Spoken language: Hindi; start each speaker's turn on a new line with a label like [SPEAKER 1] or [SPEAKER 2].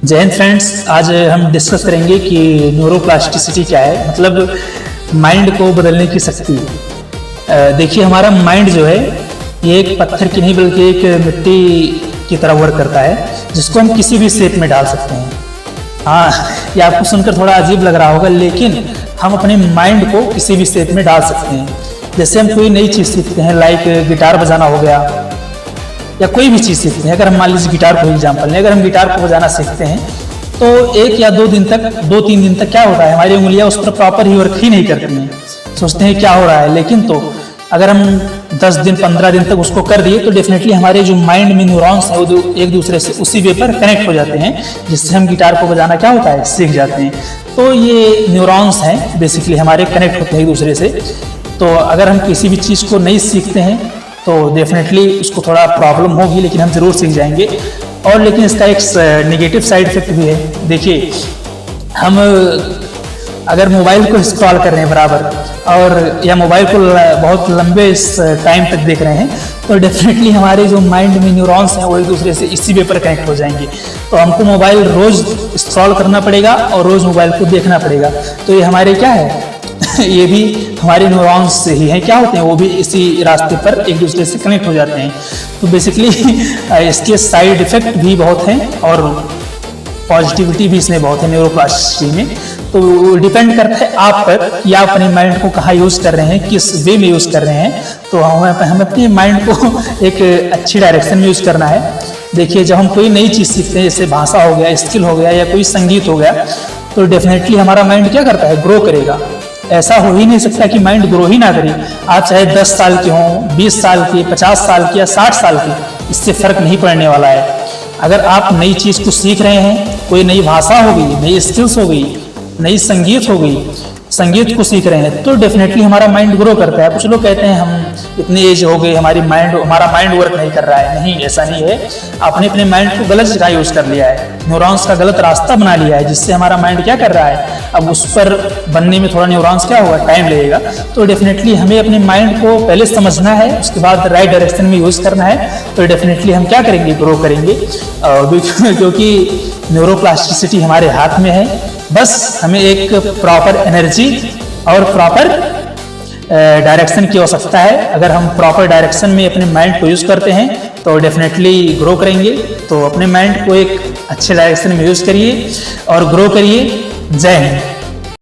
[SPEAKER 1] जय हिंद फ्रेंड्स, आज हम डिस्कस करेंगे कि न्यूरोप्लास्टिसिटी क्या है, मतलब माइंड को बदलने की शक्ति। देखिए, हमारा माइंड जो है ये एक पत्थर की नहीं बल्कि एक मिट्टी की तरह वर्क करता है, जिसको हम किसी भी शेप में डाल सकते हैं। हाँ, ये आपको सुनकर थोड़ा अजीब लग रहा होगा, लेकिन हम अपने माइंड को किसी भी शेप में डाल सकते हैं। जैसे हम कोई नई चीज़ सीखते हैं, लाइक गिटार बजाना हो गया या कोई भी चीज़ सीखते हैं। अगर हम मान लीजिए गिटार को एग्जाम्पल लें, अगर हम गिटार को बजाना सीखते हैं तो 1 या 2 दिन तक 2-3 दिन तक क्या होता है, हमारी उंगलियां उस पर प्रॉपर ही वर्क ही नहीं करती हैं, सोचते हैं क्या हो रहा है। लेकिन तो अगर हम 10 दिन 15 दिन तक उसको कर दिए तो डेफिनेटली हमारे जो माइंड में न्यूरॉन्स है वो एक दूसरे से उसी वे पर कनेक्ट हो जाते हैं, जिससे हम गिटार को बजाना क्या होता है, सीख जाते हैं। तो ये न्यूरॉन्स हैं बेसिकली हमारे कनेक्ट होते हैं एक दूसरे से। तो अगर हम किसी भी चीज़ को नहीं सीखते हैं तो डेफिनेटली उसको थोड़ा प्रॉब्लम होगी, लेकिन हम ज़रूर सीख जाएंगे। और लेकिन इसका एक नेगेटिव साइड इफेक्ट भी है। देखिए, हम अगर मोबाइल को स्क्रॉल कर रहे हैं बराबर और या मोबाइल को बहुत लंबे टाइम तक देख रहे हैं तो डेफिनेटली हमारे जो माइंड में न्यूरॉन्स हैं वो एक दूसरे से इसी वे पर कनेक्ट हो जाएंगे। तो हमको मोबाइल रोज़ स्क्रॉल करना पड़ेगा और रोज़ मोबाइल को देखना पड़ेगा। तो ये हमारे क्या है ये भी हमारे न्यूरॉन्स से ही हैं, क्या होते हैं, वो भी इसी रास्ते पर एक दूसरे से कनेक्ट हो जाते हैं। तो बेसिकली इसके साइड इफेक्ट भी बहुत हैं और पॉजिटिविटी भी इसमें बहुत है न्यूरोप्लास्टिसिटी में। तो डिपेंड करता है आप पर कि आप अपने माइंड को कहाँ यूज़ कर रहे हैं, किस वे में यूज़ कर रहे हैं। तो हमें अपने माइंड को एक अच्छी डायरेक्शन में यूज़ करना है। देखिए, जब हम कोई नई चीज़ सीखते हैं, जैसे भाषा हो गया, स्किल हो गया या कोई संगीत हो गया, तो डेफिनेटली हमारा माइंड क्या करता है, ग्रो करेगा। ऐसा हो ही नहीं सकता कि माइंड ग्रो ही ना करे। आप चाहे 10 साल के हों, 20 साल के, 50 साल के या 60 साल के, इससे फर्क नहीं पड़ने वाला है। अगर आप नई चीज़ को सीख रहे हैं, कोई नई भाषा हो गई, नई स्किल्स हो गई, नई संगीत हो गई, संगीत को सीख रहे हैं, तो डेफिनेटली हमारा माइंड ग्रो करता है। कुछ लोग कहते हैं हम इतने एज हो गए, हमारा माइंड वर्क नहीं कर रहा है। नहीं, ऐसा नहीं है। आपने अपने माइंड को गलत जगह यूज़ कर लिया है, न्यूरॉन्स का गलत रास्ता बना लिया है, जिससे हमारा माइंड क्या कर रहा है, अब उस पर बनने में थोड़ा न्यूरॉन्स क्या होगा, टाइम लगेगा। तो डेफिनेटली हमें अपने माइंड को पहले समझना है, उसके बाद राइट डायरेक्शन में यूज़ करना है। तो डेफिनेटली हम क्या करेंगे, ग्रो करेंगे। क्योंकि न्यूरोप्लास्टिसिटी हमारे हाथ में है। बस हमें एक प्रॉपर एनर्जी और प्रॉपर डायरेक्शन की आवश्यकता है। अगर हम प्रॉपर डायरेक्शन में अपने माइंड को यूज़ करते हैं तो डेफिनेटली ग्रो करेंगे। तो अपने माइंड को एक अच्छे डायरेक्शन में यूज़ करिए और ग्रो करिए। जय हिंद।